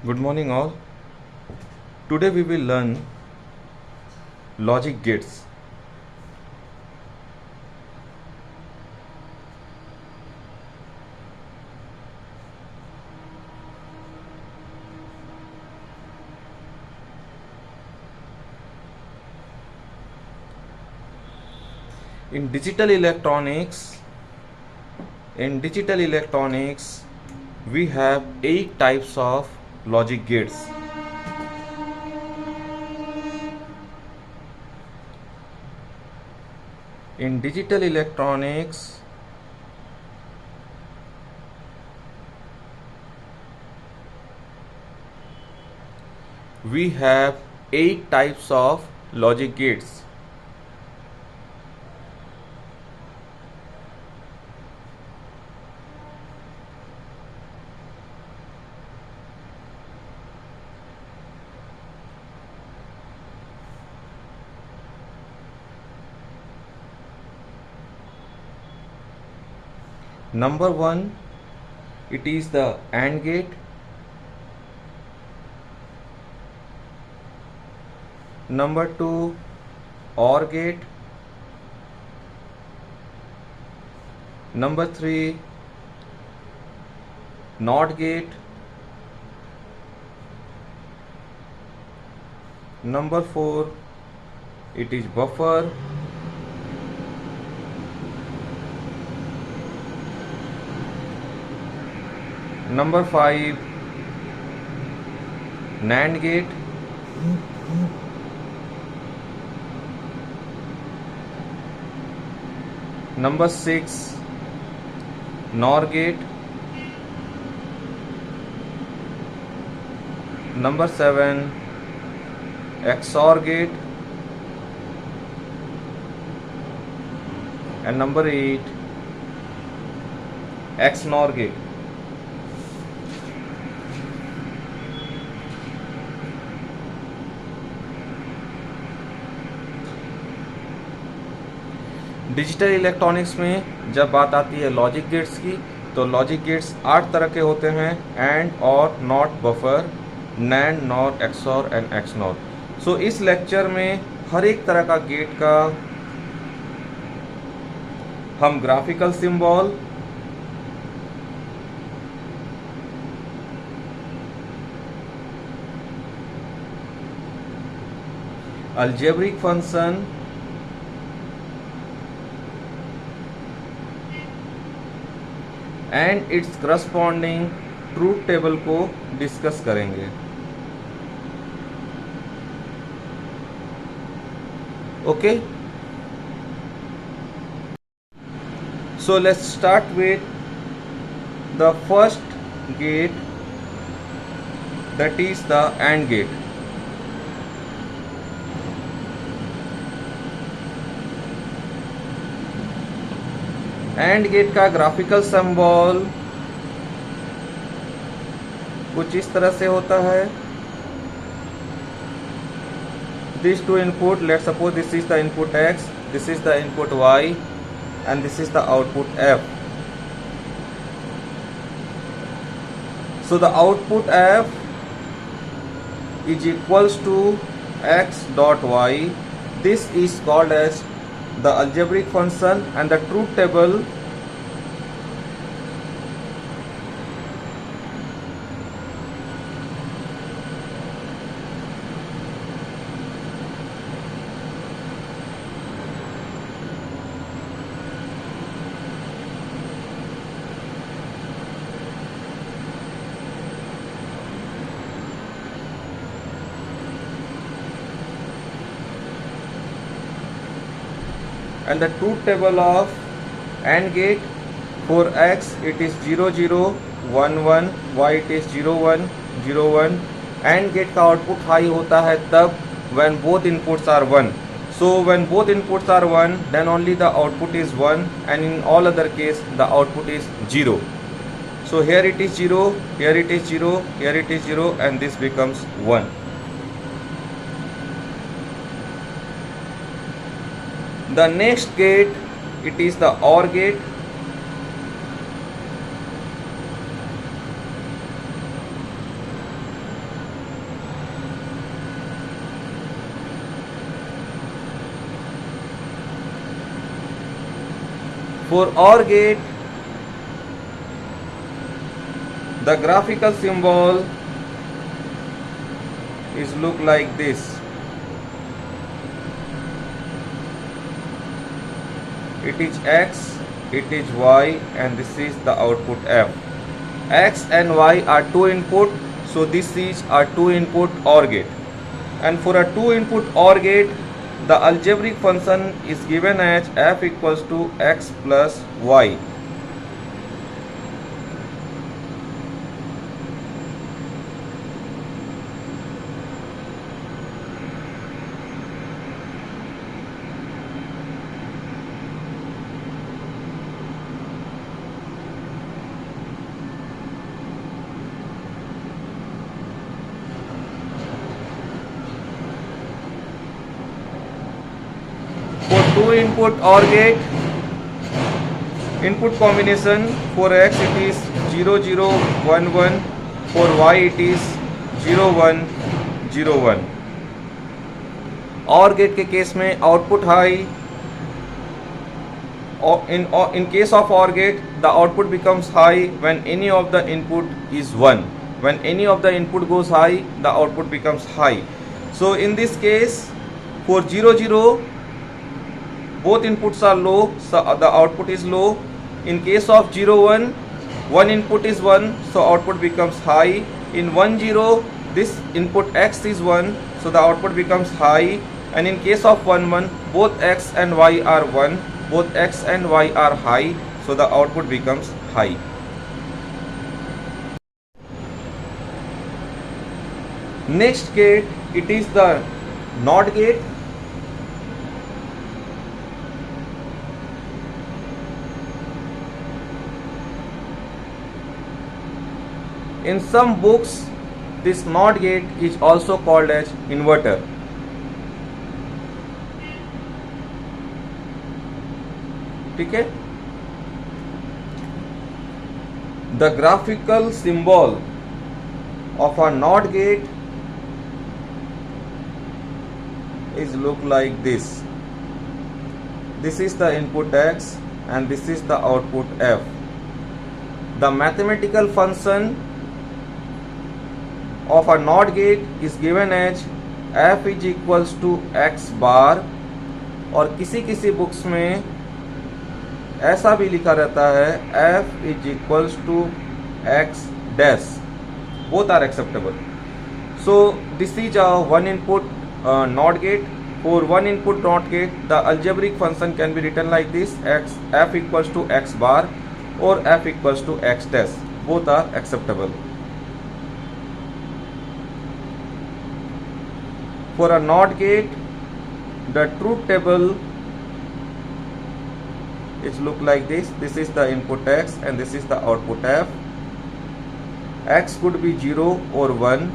Good morning, all. Today we will learn logic gates. In digital electronics, we have 8 types of logic gates. In digital electronics, we have 8 types of logic gates. Number 1, it is the AND gate. Number 2, OR gate. Number 3, NOT gate. Number 4, it is buffer. Number 5, NAND gate. Number 6, NOR gate. Number 7, XOR gate. And number 8, XNOR gate. Digital electronics में जब बात आती है logic gates की, तो logic gates 8 तरह के होते हैं: and, or, not, buffer, NAND, not, XOR and XNOR. So इस लेक्चर में हर एक तरह का गेट का हम graphical symbol, algebraic function and its corresponding truth table को डिस्कस करेंगे। Okay, so let's start with the first gate, that is the AND gate. AND gate का ग्राफिकल सिंबल कुछ इस तरह से होता है। This two input, let's suppose this is the input x, this is the input y and this is the output f. So the output f is equals to x dot y. This is called as the algebraic function, and the truth table and the truth table of AND gate, for x it is 0 0 1 1, y it is 0 1 0 1. AND gate का output high होता है तब when both inputs are 1. So when both inputs are 1, then only the output is 1, and in all other case the output is 0. So here it is 0, here it is 0, here it is 0, and this becomes 1. The next gate, it is the OR gate. For OR gate, the graphical symbol is look like this. It is X, it is Y, and this is the output F. X and Y are two input, so this is a two input OR gate. And for a two input OR gate, the algebraic function is given as F equals to X plus Y. For two input OR gate, input combination, for X it is 0 0 1 1, for Y it is 0 1 0 1. OR gate के case में output high, in case of OR gate the output becomes high when any of the input is 1. When any of the input goes high, the output becomes high. So in this case, for 0 0, both inputs are low, so the output is low. In case of 0 1, one input is 1, so output becomes high. In 1 0, this input X is 1, so the output becomes high. And in case of 1 1, both X and Y are 1, both X and Y are high, so the output becomes high. Next gate, it is the NOT gate. In some books, this NOT gate is also called as inverter. ठीक है? The graphical symbol of a NOT gate is look like this. This is the input X and this is the output F. The mathematical function of a NOT gate is given as F is equals to X bar, और किसी किसी books में ऐसा भी लिखा रहता है F is equals to X dash. Both are acceptable. So this is a one input NOT gate. For one input NOT gate, the algebraic function can be written like this: F equals to X bar or F equals to X dash. Both are acceptable. For a NOT gate, the truth table is look like this. This is the input X and this is the output F. X could be 0 or 1.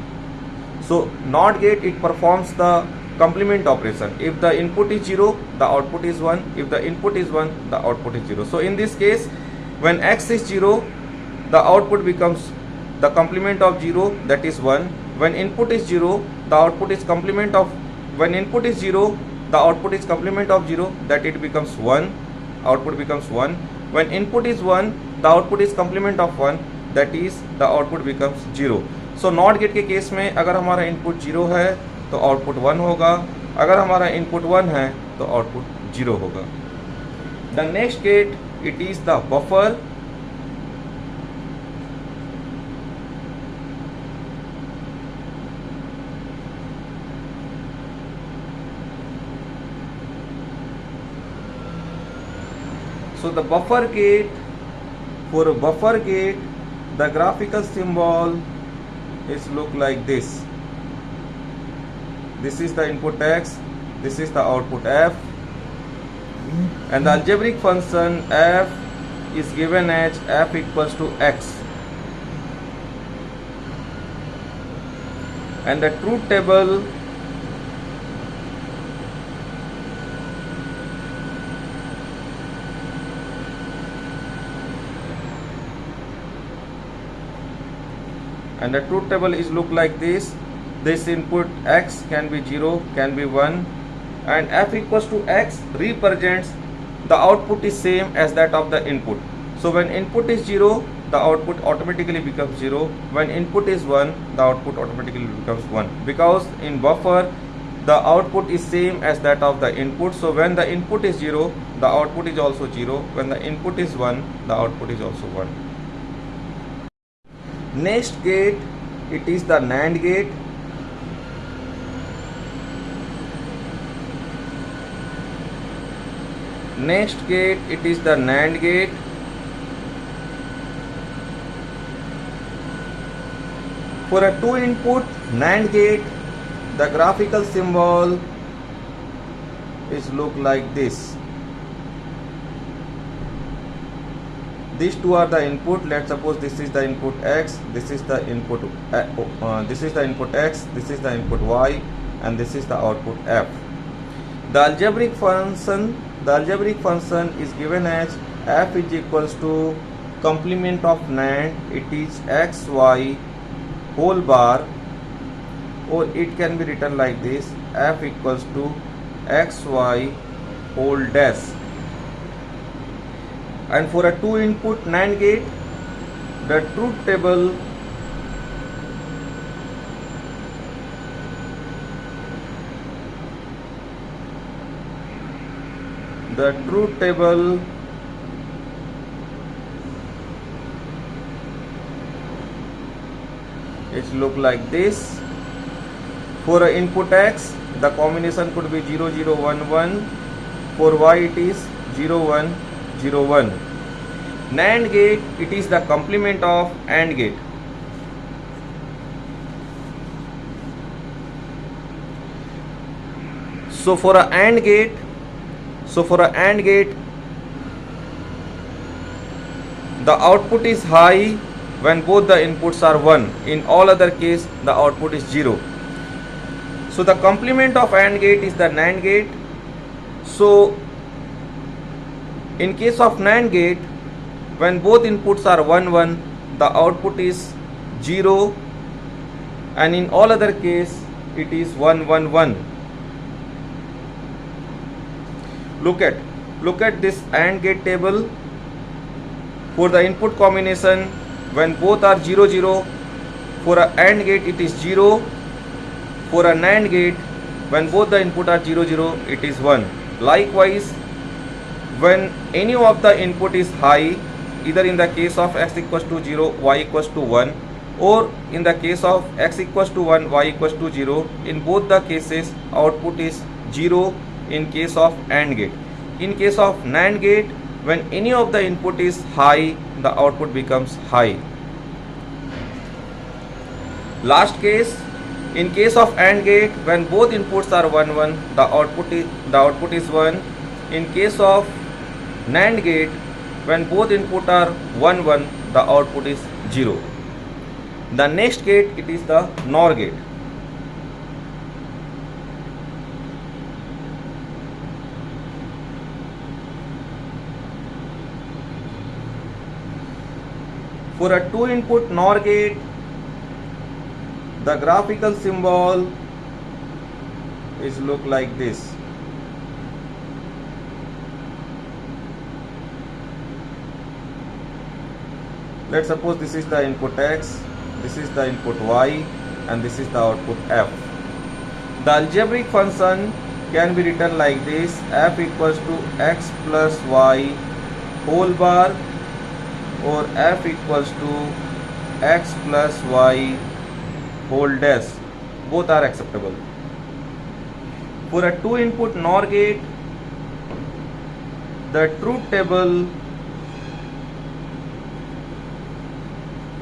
So NOT gate, it performs the complement operation. If the input is 0, the output is 1. If the input is 1, the output is 0. So in this case, when X is 0, the output becomes the complement of 0, that is 1. When input is 0, the output is complement of, when input is 0, the output is complement of 0, that it becomes 1. Output becomes 1. When input is 1, the output is complement of 1, that is the output becomes 0. So NOT gate के case में अगर हमारा input 0 है तो output 1 होगा, अगर हमारा input 1 है तो आउटपुट 0 होगा. The next gate, it is the buffer. So the buffer gate, for a buffer gate, the graphical symbol is look like this. This is the input X, this is the output F, and the algebraic function F is given as F equals to X. And the truth table is look like this. This input X can be 0, can be 1, and F equals to X represents the output is same as that of the input. So when input is 0, the output automatically becomes 0. When input is 1, the output automatically becomes 1, because in buffer the output is same as that of the input. So when the input is 0, the output is also 0. When the input is 1, the output is also 1. Next gate, it is the NAND gate. Next gate, it is the NAND gate. For a 2-input NAND gate, the graphical symbol is look like this. These two are the input. Let's suppose this is the input X, this is the input this is the input X, this is the input Y, and this is the output F. The algebraic function is given as f is equals to complement of NAND. It is xy whole bar, or it can be written like this: f equals to xy whole dash. And for a 2-input NAND gate, the truth table it look like this. For a input X, the combination could be 0 0 1 1. For Y, it is 0 1 0 1. NAND gate, it is the complement of AND gate. So for a AND gate, the output is high when both the inputs are 1. In all other case, the output is 0. So the complement of AND gate is the NAND gate. So in case of NAND gate, when both inputs are 1 1, the output is 0, and in all other case it is 1 1 1. Look at this AND gate table. For the input combination, when both are 0 0, for a AND gate it is 0. For a NAND gate, when both the input are 0 0, it is 1. Likewise, when any of the input is high, either in the case of x equals to 0, y equals to 1, or in the case of x equals to 1, y equals to 0, in both the cases output is 0 in case of AND gate. In case of NAND gate, when any of the input is high, the output becomes high. Last case, in case of AND gate, when both inputs are 1 1, the output is 1. In case of NAND gate, when both input are 1 1, the output is 0. The next gate, it is the NOR gate. For a 2-input NOR gate, the graphical symbol is look like this. Let's suppose this is the input X, this is the input Y, and this is the output F. The algebraic function can be written like this: f equals to x plus y whole bar, or f equals to x plus y whole dash. Both are acceptable. For a 2-input NOR gate, the truth table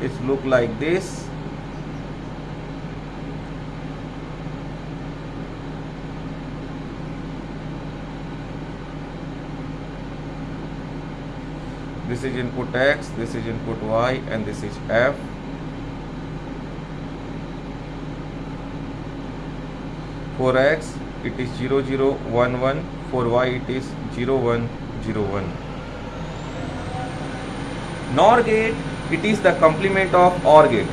is look like this. This is input X, this is input Y, and this is F. For X, it is 0 0 1 1. For Y, it is 0 1 0 1. NOR gate, it is the complement of OR gate.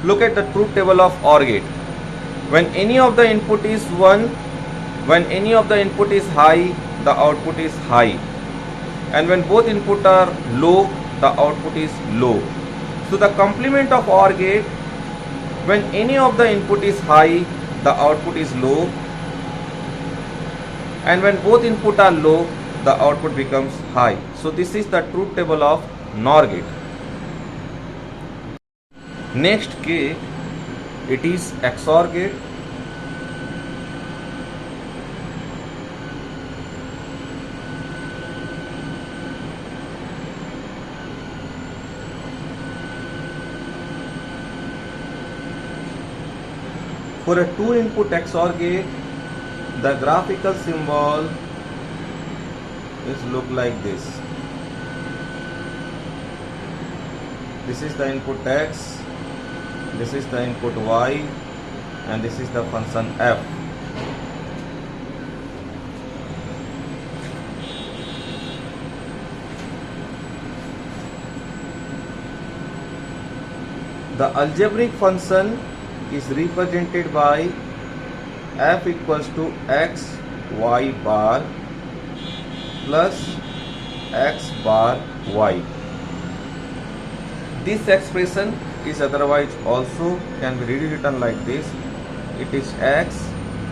Look at the truth table of OR gate. When any of the input is 1, when any of the input is high, the output is high, and when both input are low, the output is low. So the complement of OR gate, when any of the input is high, the output is low, and when both input are low, the output becomes high. So this is the truth table of NOR gate. Next gate, it is XOR gate. For a 2-input XOR gate, the graphical symbol is look like this. This is the input X, this is the input Y, and this is the function F. The algebraic function is represented by f equals to x y bar plus x bar y. This expression is otherwise also can be rewritten like this. It is x,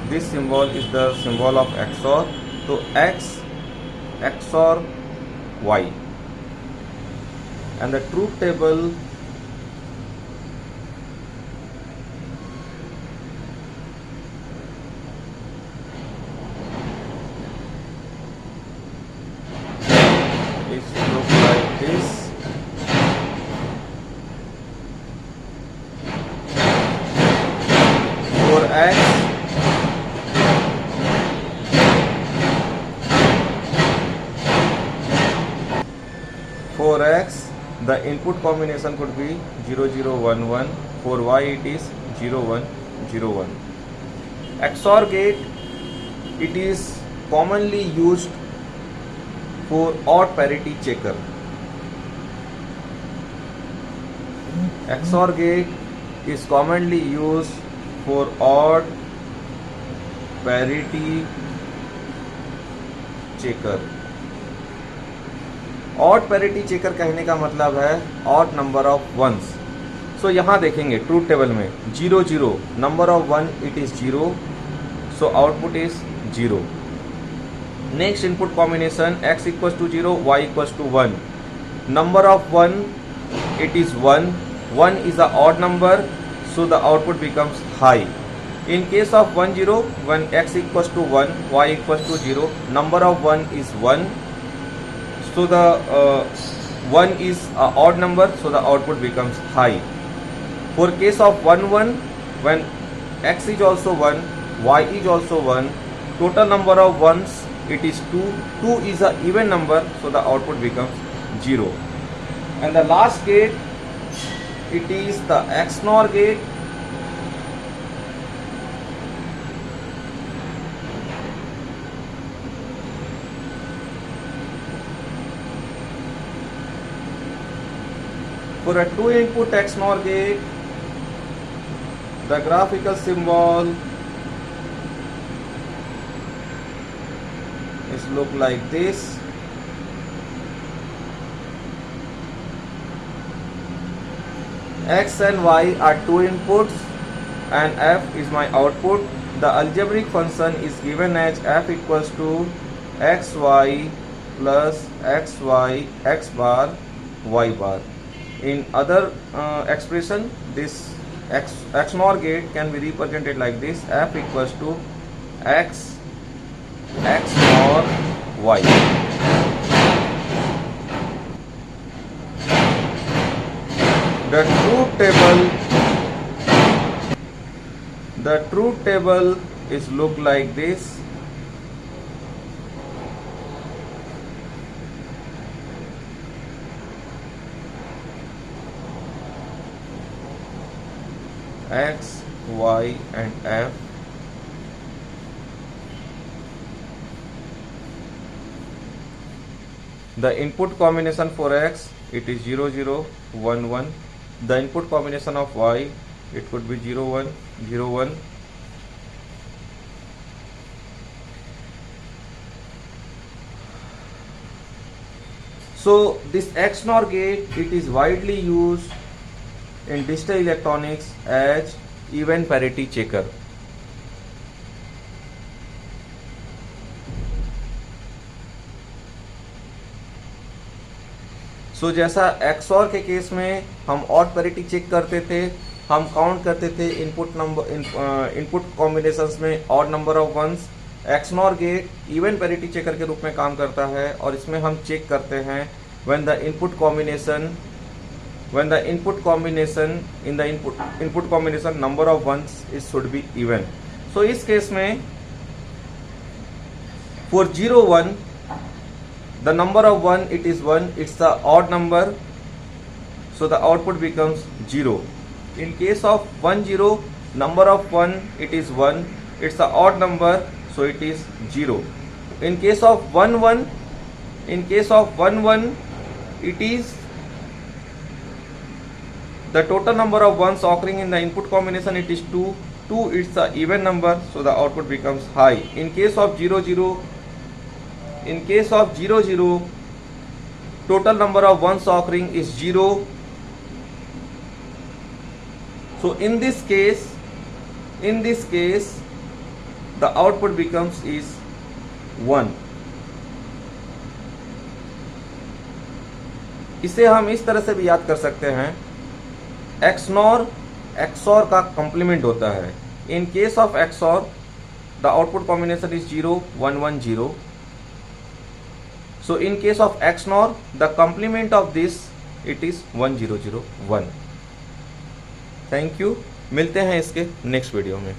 this symbol is the symbol of XOR, so x XOR y, and the truth table is look like this. For x, the input combination could be 0 0 1 1. For y it is 0 1 0 1. XOR gate, it is commonly used for odd parity checker. XOR gate is commonly used for odd parity checker. Odd parity checker कहने का मतलब है odd number of ones. So यहाँ देखेंगे truth table में 0 0, number of 1 it is 0, so output is 0. Next input combination x equals to 0, y equals to 1, number of 1 it is 1, 1 is a odd number, so the output becomes high. In case of 1 0, when x equals to 1, y equals to 0, number of 1 is 1, so the 1 is a odd number, so the output becomes high. For case of 1 1, when x is also 1, y is also 1, total number of ones it is 2, 2 is a even number, so the output becomes 0. And the last gate, it is the XNOR gate. For a 2-input XNOR gate, the graphical symbol is look like this. X and Y are 2 inputs and F is my output. The algebraic function is given as F equals to xy plus xy x bar y bar. In other expression, this XNOR gate can be represented like this: F equals to x XNOR y. The truth table is look like this. X, Y and F. The input combination for X, it is 0 0 1 1. The input combination of Y, it could be 0 1 0 1. So this XNOR gate, it is widely used in digital electronics as even parity checker. सो जैसा XOR के case में हम odd parity check करते थे, हम count करते थे input combinations में odd number of ones, XNOR gate even parity checker के रूप में काम करता है और इसमें हम चेक करते हैं when the input combination in the input combination number of ones is should be even. So इस केस में for 0 1 the number of 1 it is 1, it's the odd number, so the output becomes 0. In case of 1 0, number of 1 it is 1, it's the odd number, so it is 0. In case of 1 1, it is the total number of ones occurring in the input combination, it is 2, it's the even number, so the output becomes high. In case of 0 0, total number of ones occurring is 0. So in this case the output becomes is 1. इसे हम इस तरह से भी याद कर सकते हैं, XOR का कंप्लीमेंट होता है. In case of XOR the output combination is 0 1 1 0. So in case of XNOR, the complement of this it is 1 0 0 1. Thank you. मिलते हैं इसके नेक्स्ट वीडियो में.